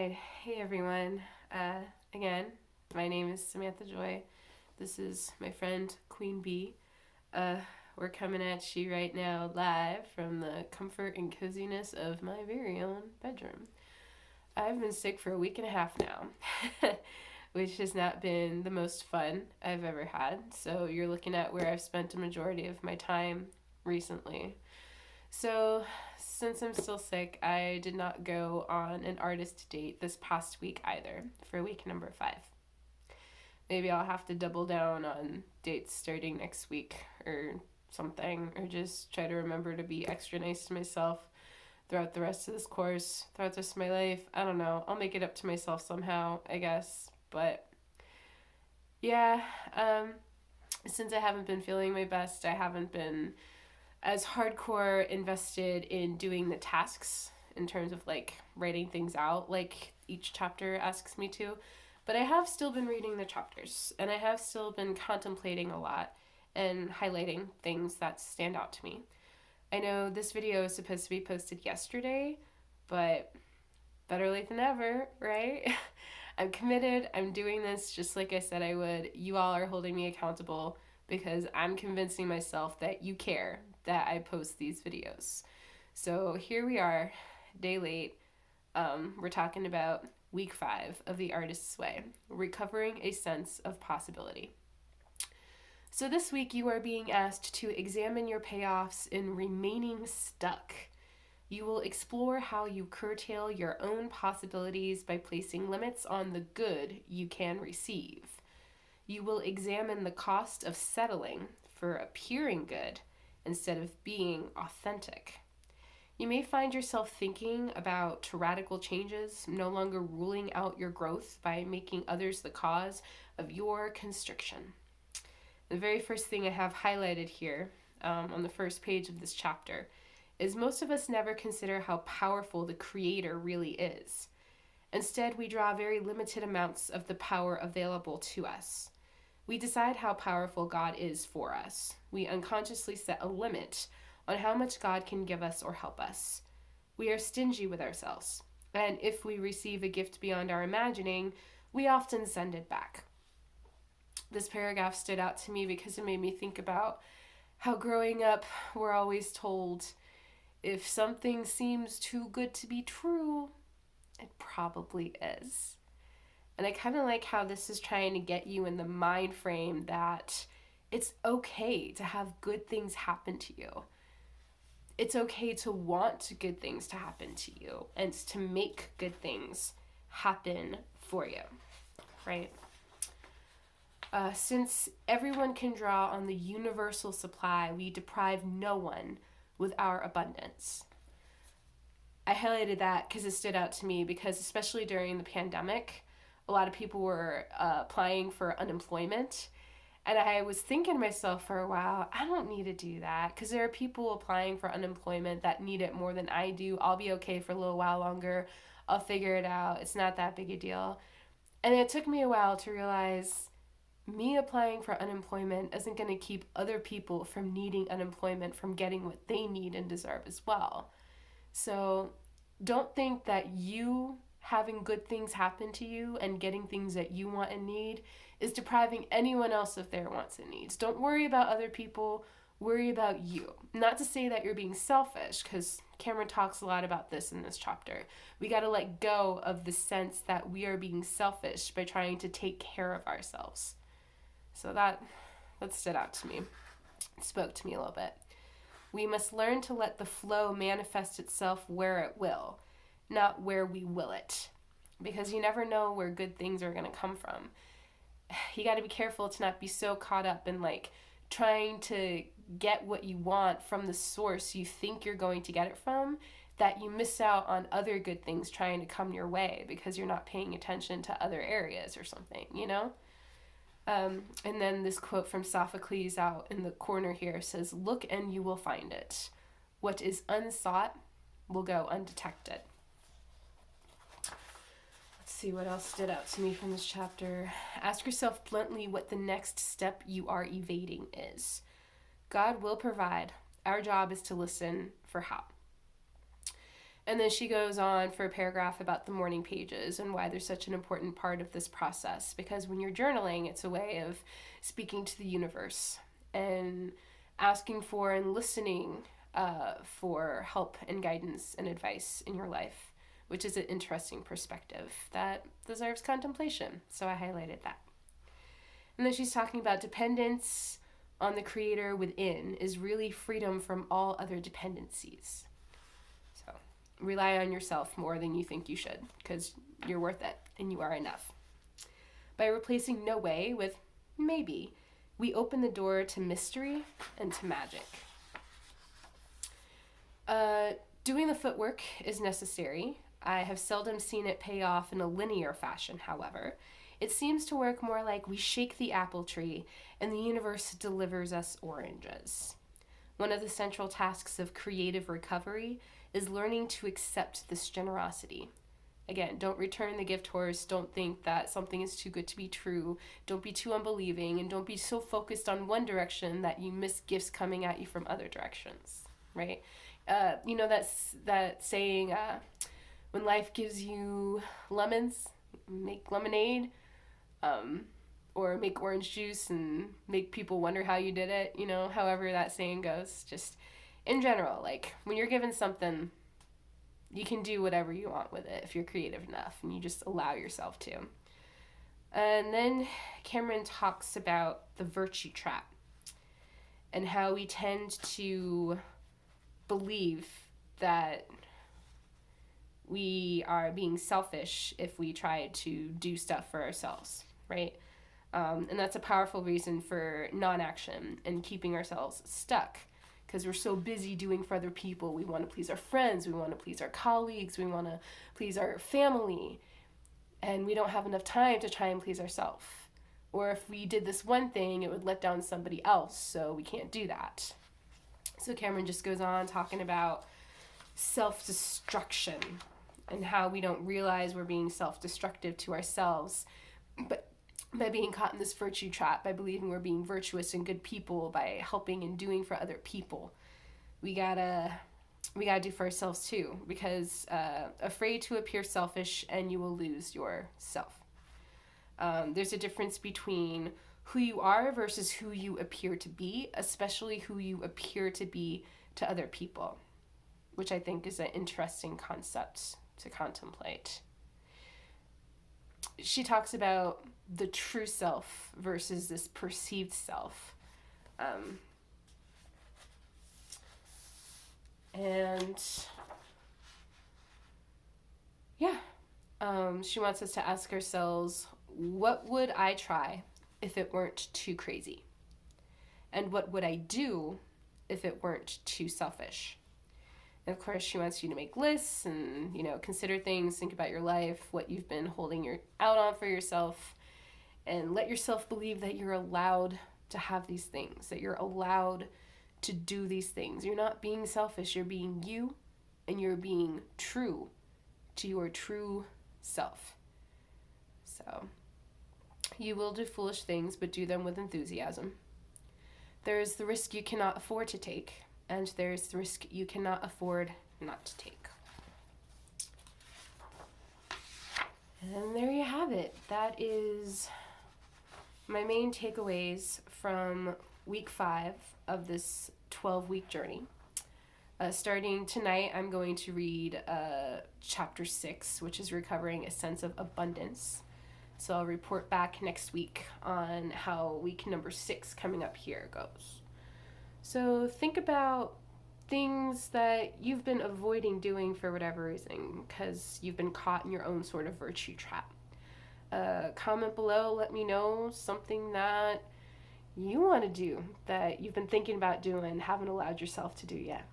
right. Hey everyone. Again, my name is Samantha Joy. This is my friend Queen Bee. Uh, we're coming at you right now live from the comfort and coziness of my very own bedroom. I've been sick for a week and a half now, which has not been the most fun I've ever had. So you're looking at where I've spent a majority of my time recently. So, since I'm still sick, I did not go on an artist date this past week either, for week number 5. Maybe I'll have to double down on dates starting next week or something, or just try to remember to be extra nice to myself throughout the rest of this course, throughout the rest of my life. I don't know. I'll make it up to myself somehow, I guess. But yeah, since I haven't been feeling my best, I haven't been as hardcore invested in doing the tasks in terms of like writing things out like each chapter asks me to. But I have still been reading the chapters and I have still been contemplating a lot and highlighting things that stand out to me. I know this video is supposed to be posted yesterday, but better late than never, right? I'm committed. I'm doing this just like I said I would. You all are holding me accountable because I'm convincing myself that you care that I post these videos. So here we are, day late. We're talking about week 5 of The Artist's Way, recovering a sense of possibility. So this week you are being asked to examine your payoffs in remaining stuck. You will explore how you curtail your own possibilities by placing limits on the good you can receive. You will examine the cost of settling for appearing good instead of being authentic. You may find yourself thinking about radical changes, no longer ruling out your growth by making others the cause of your constriction. The very first thing I have highlighted here on the first page of this chapter is most of us never consider how powerful the Creator really is. Instead, we draw very limited amounts of the power available to us. We decide how powerful God is for us. We unconsciously set a limit on how much God can give us or help us. We are stingy with ourselves, and if we receive a gift beyond our imagining, we often send it back. This paragraph stood out to me because it made me think about how growing up we're always told if something seems too good to be true, it probably is. And I kind of like how this is trying to get you in the mind frame that it's okay to have good things happen to you. It's okay to want good things to happen to you and to make good things happen for you, right? Since everyone can draw on the universal supply, we deprive no one with our abundance. I highlighted that because it stood out to me because especially during the pandemic, a lot of people were applying for unemployment. And I was thinking to myself for a while, I don't need to do that because there are people applying for unemployment that need it more than I do. I'll be okay for a little while longer. I'll figure it out. It's not that big a deal. And it took me a while to realize me applying for unemployment isn't going to keep other people from needing unemployment from getting what they need and deserve as well. So don't think that you having good things happen to you and getting things that you want and need is depriving anyone else of their wants and needs. Don't worry about other people, worry about you. Not to say that you're being selfish, because Cameron talks a lot about this in this chapter. We got to let go of the sense that we are being selfish by trying to take care of ourselves. So that stood out to me. It spoke to me a little bit. We must learn to let the flow manifest itself where it will, not where we will it, because you never know where good things are going to come from. You got to be careful to not be so caught up in like trying to get what you want from the source you think you're going to get it from that you miss out on other good things trying to come your way because you're not paying attention to other areas or something, you know? And then this quote from Sophocles out in the corner here says, "Look and you will find it. What is unsought will go undetected." Let's see what else stood out to me from this chapter. Ask yourself bluntly what the next step you are evading is. God will provide. Our job is to listen for how. And then she goes on for a paragraph about the morning pages and why they're such an important part of this process. Because when you're journaling, it's a way of speaking to the universe and asking for and listening for help and guidance and advice in your life, which is an interesting perspective that deserves contemplation. So I highlighted that. And then she's talking about dependence on the creator within is really freedom from all other dependencies. So rely on yourself more than you think you should, because you're worth it and you are enough. By replacing no way with maybe, we open the door to mystery and to magic. Doing the footwork is necessary. I have seldom seen it pay off in a linear fashion, however. It seems to work more like we shake the apple tree and the universe delivers us oranges. One of the central tasks of creative recovery is learning to accept this generosity. Again, don't return the gift horse. Don't think that something is too good to be true. Don't be too unbelieving, and don't be so focused on one direction that you miss gifts coming at you from other directions, right? That's that saying, when life gives you lemons, make lemonade, or make orange juice and make people wonder how you did it, however that saying goes. Just in general, like when you're given something, you can do whatever you want with it if you're creative enough and you just allow yourself to. And then Cameron talks about the virtue trap and how we tend to believe that we are being selfish if we try to do stuff for ourselves, right? And that's a powerful reason for non-action and keeping ourselves stuck, because we're so busy doing for other people. We want to please our friends, we want to please our colleagues, we want to please our family, and we don't have enough time to try and please ourselves. Or if we did this one thing, it would let down somebody else, so we can't do that. So Cameron just goes on talking about self-destruction and how we don't realize we're being self-destructive to ourselves, but by being caught in this virtue trap, by believing we're being virtuous and good people, by helping and doing for other people. We gotta do for ourselves too, because afraid to appear selfish and you will lose yourself. There's a difference between who you are versus who you appear to be, especially who you appear to be to other people, which I think is an interesting concept to contemplate. She talks about the true self versus this perceived self. She wants us to ask ourselves, what would I try if it weren't too crazy? And what would I do if it weren't too selfish? And of course, she wants you to make lists and, consider things, think about your life, what you've been holding out on for yourself, and let yourself believe that you're allowed to have these things, that you're allowed to do these things. You're not being selfish, you're being you, and you're being true to your true self. So, you will do foolish things, but do them with enthusiasm. There is the risk you cannot afford to take, and there's the risk you cannot afford not to take. And there you have it. That is my main takeaways from week 5 of this 12-week journey. Starting tonight, I'm going to read chapter 6, which is recovering a sense of abundance. So I'll report back next week on how week number 6 coming up here goes. So think about things that you've been avoiding doing for whatever reason, because you've been caught in your own sort of virtue trap. Comment below, let me know something that you want to do that you've been thinking about doing, haven't allowed yourself to do yet.